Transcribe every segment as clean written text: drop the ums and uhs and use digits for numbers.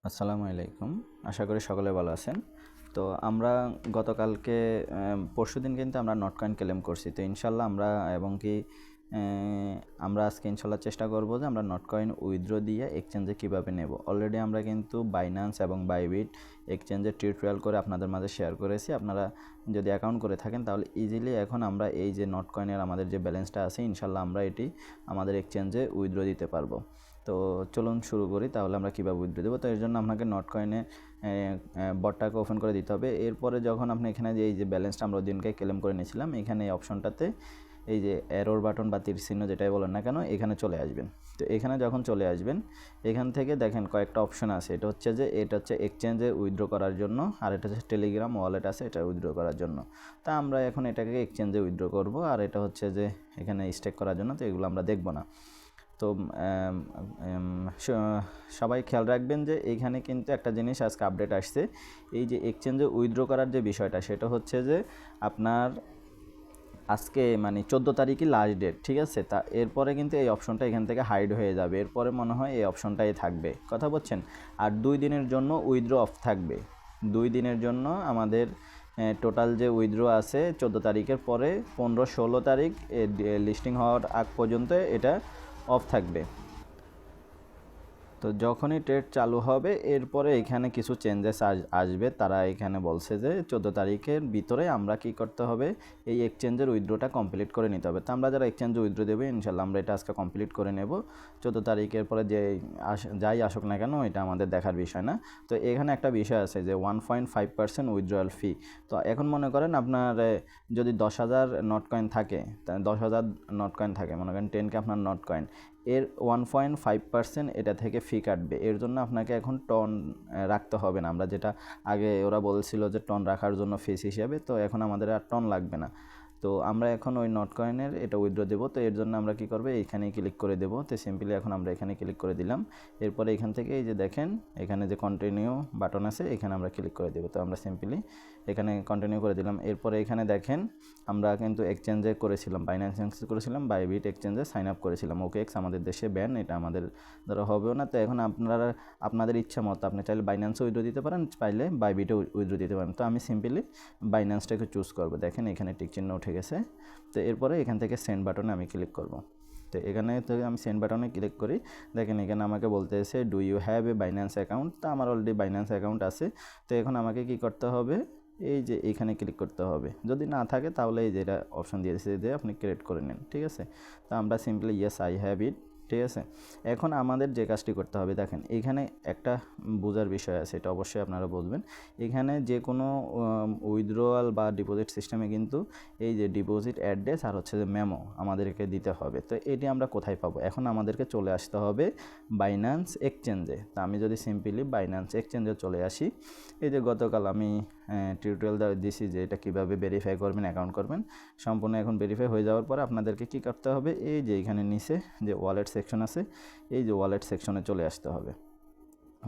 আসসালামু আলাইকুম। আশা করি সকলে ভালো আছেন। তো আমরা গতকালকে পরশুদিন কিন্তু আমরা নটকয়েন ক্লেম করছি। তো ইনশাল্লাহ আমরা আজকে ইনশাল্লাহ চেষ্টা করব যে আমরা নটকয়েন উইথড্র দিয়ে এক্সচেঞ্জে কীভাবে নেব। অলরেডি আমরা কিন্তু বাইন্যান্স এবং বাইবিট এক্সচেঞ্জের টিউটোরিয়াল করে আপনাদের মাঝে শেয়ার করেছি। আপনারা যদি অ্যাকাউন্ট করে থাকেন তাহলে ইজিলি এখন আমরা এই যে নটকয়েনের আমাদের যে ব্যালেন্সটা আছে ইনশাল্লাহ আমরা এটি আমাদের এক্সচেঞ্জে উইথড্র দিতে পারবো। তো চলুন শুরু করি, তাহলে আমরা কীভাবে উইথড্র দেবো। তো এর জন্য আপনাকে নটকয়েনে বটটাকে ওপেন করে দিতে হবে। এরপরে যখন আপনি এখানে যে এই যে ব্যালেন্সটা আমরা দিনকে ক্লেম করে নিয়েছিলাম, এখানে এই অপশনটাতে এই যে অ্যারোর বাটন বা তীর চিহ্ন যেটাই বলেন না কেন, এখানে চলে আসবেন। তো এখানে যখন চলে আসবেন, এখান থেকে দেখেন কয়েকটা অপশন আছে। এটা হচ্ছে এক্সচেঞ্জে উইথড্র করার জন্য, আর এটা হচ্ছে টেলিগ্রাম ওয়ালেট আছে এটা উইথড্র করার জন্য। তা আমরা এখন এটাকে এক্সচেঞ্জে উইথড্র করব, আর এটা হচ্ছে যে এখানে স্টেক করার জন্য। তো এগুলো আমরা দেখব না। তো সবাই খেয়াল রাখবেন যে এইখানে কিন্তু একটা জিনিস আজকে আপডেট আসছে। এই যে এক্সচেঞ্জে উইথড্র করার যে বিষয়টা, সেটা হচ্ছে যে আপনার আজকে মানে 14 তারিখই লাস্ট ডেট, ঠিক আছে। তা এরপরে কিন্তু এই অপশনটা এখান থেকে হাইড হয়ে যাবে। এরপরে মনে হয় এই অপশনটাই থাকবে, কথা বলছেন। আর 2 দিনের জন্য উইথড্র অফ থাকবে। 2 দিনের জন্য আমাদের টোটাল যে উইথড্র আছে 14 তারিখের পরে 15-16 তারিখ লিস্টিং হওয়ার আগ পর্যন্ত এটা অফ থাকবে। তো যখনই ট্রেড চালু হবে এরপরে এখানে কিছু চেঞ্জেস আসবে। তারা এখানে বলছে যে 14 তারিখের ভিতরে আমরা কি করতে হবে, এই এক্সচেঞ্জের উইথড্রটা কমপ্লিট করে নিতে হবে। তো আমরা যারা এক্সচেঞ্জে উইথড্র দেবে ইনশাল্লাহ আমরা এটা আজকে কমপ্লিট করে নেব। 14 তারিখের পরে যে যাই আসুক না কেন এটা আমাদের দেখার বিষয় না। তো এখানে একটা বিষয় আছে যে 1.5% উইথড্রয়াল ফি। তো এখন মনে করেন আপনার যদি 10,000 নটকয়েন থাকে, 10,000 নটকয়েন থাকে, মনে করেন 10K আপনার নটকয়েন, এর 1.5% এটা থেকে ফি কাটবে। এর জন্য আপনাকে এখন টন রাখতে হবে না। আমরা যেটা আগে ওরা বলছিল যে টন রাখার জন্য ফিস হিসেবে, তো এখন আমাদের আর টন লাগবে না। তো আমরা এখন ওই নটকয়েনের এটা উইথড্র দেবো। তো এর জন্য আমরা কী করবো, এইখানেই ক্লিক করে দেবো। তো সিম্পলি এখন আমরা এখানে ক্লিক করে দিলাম। এরপরে এখান থেকে এই যে দেখেন এখানে যে কন্টিনিউ বাটন আছে এখানে আমরা ক্লিক করে দেবো। তো আমরা সিম্পলি এখানে কন্টিনিউ করে দিলাম। এরপরে এখানে দেখেন আমরা কিন্তু এক্সচেঞ্জে করেছিলাম, বাইন্যান্স এক্সচেঞ্জ করেছিলাম, বাইবিট এক্সচেঞ্জে সাইন আপ করেছিলাম। OKX আমাদের দেশে ব্যান, এটা আমাদের দ্বারা হবেও না। তো এখন আপনাদের ইচ্ছা মতো আপনি চাইলে বাইন্যান্সে উইথড্র দিতে পারেন, চাইলে বাইবিটে উইথড্র দিতে পারেন। তো আমি সিম্পলি বাইন্যান্সটাকে চুজ করব। দেখেন এখানে টিক চিহ্ন উঠে গেছে। তো এরপরে এখান থেকে সেন্ড বাটনে আমি ক্লিক করব। তো এখানে থেকে আমি সেন্ড বাটনে ক্লিক করি। দেখেন এখানে আমাকে বলতেছে do you have a Binance account. তো আমার অলরেডি বাইন্যান্স অ্যাকাউন্ট আছে। তো এখন আমাকে কি করতে হবে, এই যে এখানে ক্লিক করতে হবে। যদি না থাকে তাহলে এই যে এটা অপশন দিয়েছে যে আপনি ক্রিয়েট করে নেন, ঠিক আছে। তো আমরা simply yes I have it, ঠিক আছে। এখন আমাদের যে কাজটি করতে হবে, দেখেন এখানে একটা বোঝার বিষয় আছে, এটা অবশ্যই আপনারা বুঝবেন। এখানে যে কোনো উইথড্রয়াল বা ডিপোজিট সিস্টেমে কিন্তু এই যে ডিপোজিট অ্যাড্রেস আর হচ্ছে যে মেমো আমাদেরকে দিতে হবে। তো এটি আমরা কোথায় পাবো, এখন আমাদেরকে চলে আসতে হবে বাইন্যান্স এক্সচেঞ্জে। তো আমি যদি সিম্পলি বাইন্যান্স এক্সচেঞ্জে চলে আসি, এই যে গতকাল আমি টিউটোরিয়াল দিয়েছি যে এটা কীভাবে ভেরিফাই করবেন, অ্যাকাউন্ট করবেন। সম্পূর্ণ এখন ভেরিফাই হয়ে যাওয়ার পরে আপনাদেরকে কী করতে হবে, এই যে এখানে নিচে যে ওয়ালেট সেকশন আছে, এই যে ওয়ালেট সেকশনে চলে আসতে হবে।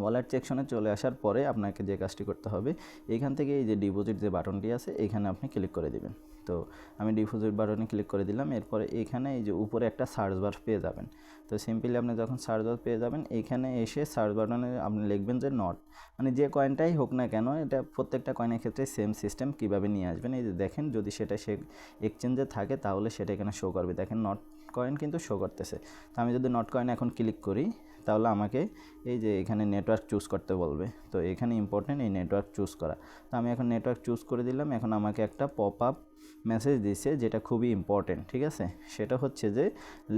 ওয়ালেট সেকশনে চলে আসার পরে আপনাকে যে কাজটি করতে হবে, এইখান থেকে এই যে ডিপোজিট যে বাটনটি আছে এখানে আপনি ক্লিক করে দিবেন। তো আমি ডিপোজিট বাটনে ক্লিক করে দিলাম। এরপরে এখানে এই যে উপরে একটা সার্চ বার পেয়ে যাবেন। তো সিম্পলি আপনি যখন সার্চ বার পেয়ে যাবেন, এইখানে এসে সার্চ বাটনে আপনি লিখবেন যে নট, মানে যে কয়েনটাই হোক না কেন, এটা প্রত্যেকটা কয়েনের ক্ষেত্রে সেম সিস্টেম কীভাবে নিয়ে আসবেন। এই যে দেখেন যদি সেটা এক্সচেঞ্জে থাকে তাহলে সেটা এখানে শো করবে। দেখেন নট কয়েন কিন্তু শো করতেছে। তো আমি যদি নট কয়েন এখন ক্লিক করি তাহলে আমাকে এই যে এখানে নেটওয়ার্ক চুজ করতে বলবে। তো এখানে ইম্পর্টেন্ট এই নেটওয়ার্ক চুজ করা। তো আমি এখন নেটওয়ার্ক চুজ করে দিলাম। এখন আমাকে একটা পপ আপ মেসেজ দিচ্ছে যেটা খুবই ইম্পর্টেন্ট, ঠিক আছে। সেটা হচ্ছে যে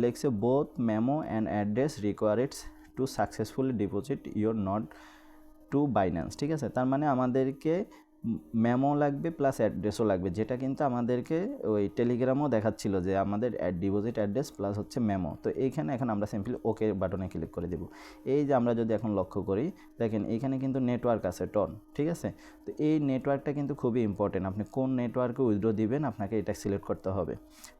লেখছে both memo and address requireds to successfully deposit your not to Binance, ঠিক আছে। তার মানে আমাদেরকে মেমো লাগবে প্লাস অ্যাড্রেসও লাগবে, যেটা কিন্তু আমাদেরকে ওই টেলিগ্রামও দেখাচ্ছিল যে আমাদের ডিপোজিট অ্যাড্রেস প্লাস হচ্ছে মেমো। তো এইখানে এখন আমরা সিম্পলি ওকে বাটনে ক্লিক করে দেব। এই যে আমরা যদি এখন লক্ষ্য করি, দেখেন এইখানে কিন্তু নেটওয়ার্ক আছে টন, ঠিক আছে। তো এই নেটওয়ার্কটা কিন্তু খুবই ইম্পর্টেন্ট। আপনি কোন নেটওয়ার্কে উইথড্র দিবেন আপনাকে এটা সিলেক্ট করতে হবে।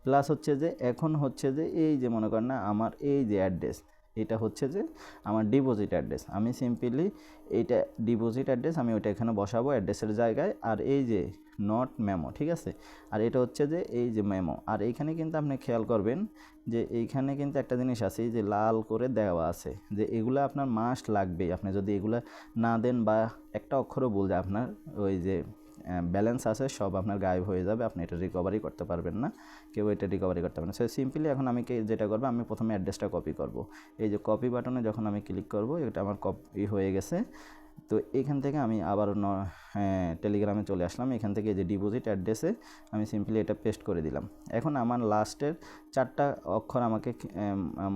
প্লাস হচ্ছে যে এখন হচ্ছে যে এই যে মনে করেন না আমার এই যে অ্যাড্রেস, এটা হচ্ছে যে আমার ডিপোজিট অ্যাড্রেস। আমি সিম্পলি এইটা ডিপোজিট অ্যাড্রেস আমি ওইটা এখানে বসাবো অ্যাড্রেসের জায়গায়। আর এই যে নট মেমো, ঠিক আছে। আর এটা হচ্ছে যে এই যে মেমো। আর এইখানে কিন্তু আপনি খেয়াল করবেন যে এইখানে কিন্তু একটা জিনিস আছে, এই যে লাল করে দেওয়া আছে যে এগুলো আপনার মাস্ট লাগবেই। আপনি যদি এগুলো না দেন বা একটা অক্ষরও ভুল যায়, আপনার ওই যে ব্যালেন্স আছে সব আপনার গায়েব হয়ে যাবে, আপনি এটা রিকভারি করতে পারবেন না, কেউ এটা রিকভারি করতে পারবেন না। সো সিম্পলি এখন আমি যেটা করবো, আমি প্রথমে অ্যাড্রেসটা কপি করব। এই যে কপি বাটনে যখন আমি ক্লিক করব, এটা আমার কপি হয়ে গেছে। তো এখান থেকে আমি আবার টেলিগ্রামে চলে আসলাম। এখান থেকে যে ডিপোজিট অ্যাড্রেসে আমি সিম্পলি এটা পেস্ট করে দিলাম। এখন আমার লাস্টের 4টা অক্ষর আমাকে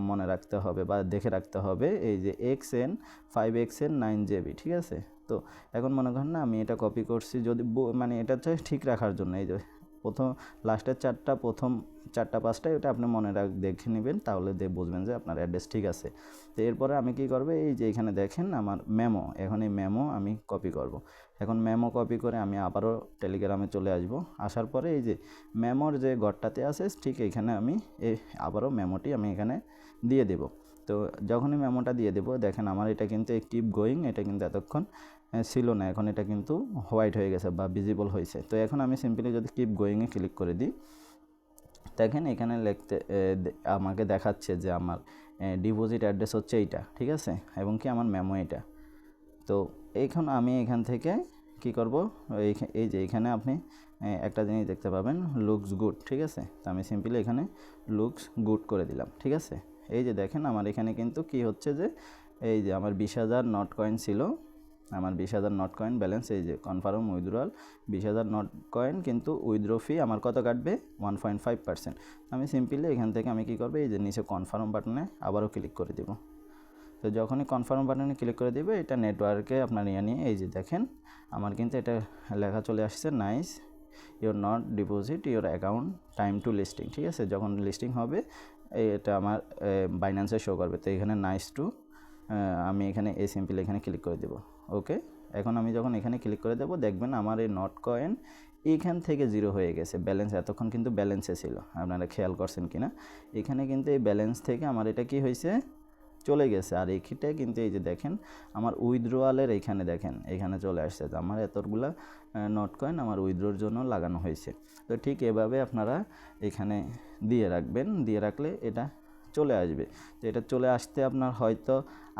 মনে রাখতে হবে বা দেখে রাখতে হবে, এই যে XN 5XN 9JB, ঠিক আছে। তো এখন মনে করেন না আমি এটা কপি করছি, যদি মানে এটা হচ্ছে ঠিক রাখার জন্য, এই যে প্রথম লাস্টের 4টা, প্রথম 4টা 5টা এটা আপনি মনে দেখে নেবেন, তাহলে বুঝবেন যে আপনার অ্যাড্রেস ঠিক আছে। তো এরপরে আমি কি করব, এই যে এখানে দেখেন আমার মেমো, এখন এই মেমো আমি কপি করব। এখন মেমো কপি করে আমি আবারও টেলিগ্রামে চলে আসব। আসার পরে এই যে মেমোর যে ঘরটাতে আছে ঠিক এইখানে আমি আবারও মেমোটি আমি এখানে দিয়ে দেব। তো যখনই মেমোটা দিয়ে দেব, দেখেন আমার এটা কিন্তু কিপ গোয়িং, এটা কিন্তু এতক্ষণ ছিল না, এখন এটা কিন্তু হোয়াইট হয়ে গেছে বা ভিজিবল হয়েছে। তো এখন আমি সিম্পলি যদি কিপ গোয়িংয়ে ক্লিক করে দিই, দেখেন এখানে আমাকে দেখাচ্ছে যে আমার ডিপোজিট অ্যাড্রেস হচ্ছে এইটা, ঠিক আছে, এবং কি আমার মেমো এটা। তো এখন আমি এখান থেকে কি করব, এই যে এখানে আপনি একটা জিনিস দেখতে পাবেন, লুকস গুড, ঠিক আছে। তো আমি সিম্পলি এখানে লুকস গুড করে দিলাম, ঠিক আছে। এই যে দেখেন আমার এখানে কিন্তু কি হচ্ছে যে এই যে আমার 20,000 নট কয়েন ছিল, আমার 20,000 নট কয়েন ব্যালেন্স, এই যে কনফার্ম উইথড্রয়াল 20,000 নট কয়েন, কিন্তু উইথড্র ফি আমার কত কাটবে 1.5%। আমি সিম্পলি এখান থেকে আমি কী করবো, এই যে নিচে কনফার্ম বাটনে আবারও ক্লিক করে দেব। তো যখনই কনফার্ম বাটনে ক্লিক করে দেবে, এটা নেটওয়ার্কে আপনার নিয়ে এই যে দেখেন আমার কিন্তু এটা লেখা চলে আসছে, nice your not deposit your account time to listing, ঠিক আছে। যখন লিস্টিং হবে এটা আমার বাইন্যান্সে শো করবে। তো এখানে নাইস টু আমি এখানে সিম্পলি এখানে ক্লিক করে দেব। ওকে, এখন আমি যখন এখানে ক্লিক করে দেব, দেখবেন আমার এই নট কয়েন এইখান থেকে 0 হয়ে গেছে। ব্যালেন্স এতক্ষণ কিন্তু ব্যালেন্সে ছিল, আপনারা খেয়াল করছেন কি না। এখানে কিন্তু এই ব্যালেন্স থেকে আমার এটা কি হয়েছে, চলে গেছে। আর এইটা কিন্তু এই যে দেখেন আমার উইথড্রয়ালের এইখানে দেখেন এখানে চলে আসছে, তো আমার এতগুলা নট কয়েন আমার উইথড্রোর জন্য লাগানো হয়েছে। তো ঠিক এভাবে আপনারা এখানে দিয়ে রাখবেন, দিয়ে রাখলে এটা চলে আসবে। তো এটা চলে আসতে আপনার হয়তো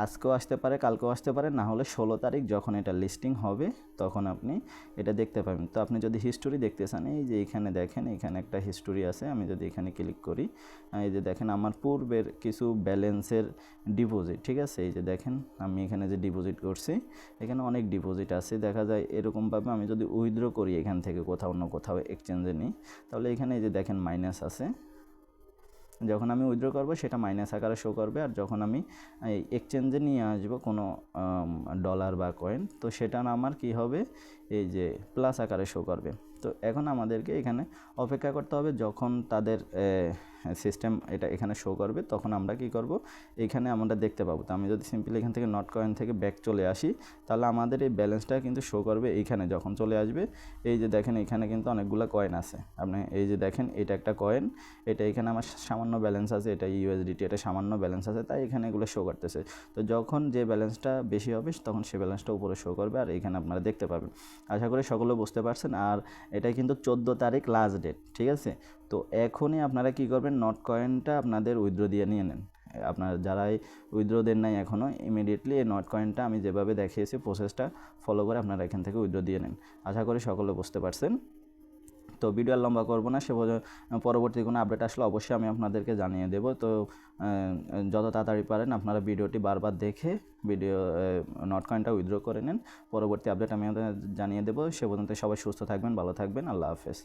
আজকেও আসতে পারে, কালকেও আসতে পারে, না হলে 16 তারিখ যখন এটা লিস্টিং হবে তখন আপনি এটা দেখতে পাবেন। তো আপনি যদি হিস্টোরি দেখতে চান, এই যে এখানে দেখেন এখানে একটা হিস্টোরি আছে, আমি যদি এখানে ক্লিক করি, এই যে দেখেন আমার পূর্বের কিছু ব্যালেন্সের ডিপোজিট, ঠিক আছে। এই যে দেখেন আমি এখানে যে ডিপোজিট করছি, এখানে অনেক ডিপোজিট আছে, দেখা যায় এরকমভাবে আমি যদি উইথড্র করি এখান থেকে কোথাও না কোথাও এক্সচেঞ্জে নিই, তাহলে এখানে এই যে দেখেন মাইনাস আছে, যখন আমি উইথড্র করব সেটা মাইনাস আকারে শো করবে। আর যখন আমি এক্সচেঞ্জে নিয়ে আসবো কোনো ডলার বা কয়েন, তো সেটা আমার কি হবে, এই যে প্লাস আকারে শো করবে। তো এখন আমাদেরকে এখানে অপেক্ষা করতে হবে, যখন তাদের সিস্টেম এটা এখানে শো করবে তখন আমরা কি করব, এখানে আমরা দেখতে পাবো। তো আমি যদি সিম্পলি এখান থেকে নট কয়েন থেকে ব্যাক চলে আসি, তাহলে আমাদের এই ব্যালেন্সটা কিন্তু শো করবে এইখানে যখন চলে আসবে। এই যে দেখেন এখানে কিন্তু অনেকগুলো কয়েন আছে, আপনি এই যে দেখেন এটা একটা কয়েন, এটা এখানে আমার সামান্য ব্যালেন্স আছে, এটা ইউএসডিটি, এটা সামান্য ব্যালেন্স আছে, তাই এখানে এগুলো শো করতেছে। তো যখন যে ব্যালেন্সটা বেশি হবে তখন সে ব্যালেন্সটা উপরে শো করবে, আর এখানে আপনারা দেখতে পাবেন। আশা করি সকলে বুঝতে পারছেন। আর এটা কিন্তু 14 তারিখ লাস্ট ডেট, ঠিক আছে। তো এখনই আপনারা কি করবেন, নট কয়েনটা আপনাদের উইথড্র দিয়ে নিয়ে নেন। আপনার যারাই উইথড্র দেন নাই এখনও, ইমিডিয়েটলি এই নট কয়েনটা আমি যেভাবে দেখিয়েছি প্রসেসটা ফলো করে আপনারা এখান থেকে উইথড্র দিয়ে নেন। আশা করি সকলে বুঝতে পারছেন। তো ভিডিও আর লম্বা করবো না, পরবর্তী কোনো আপডেট আসলে অবশ্যই আমি আপনাদেরকে জানিয়ে দেবো। তো যত তাড়াতাড়ি পারেন আপনারা ভিডিওটি বারবার দেখে নট কয়েনটা উইথড্র করে নেন। পরবর্তী আপডেট আমি জানিয়ে দেবো। সে পর্যন্ত সবাই সুস্থ থাকবেন, ভালো থাকবেন। আল্লাহ হাফেজ।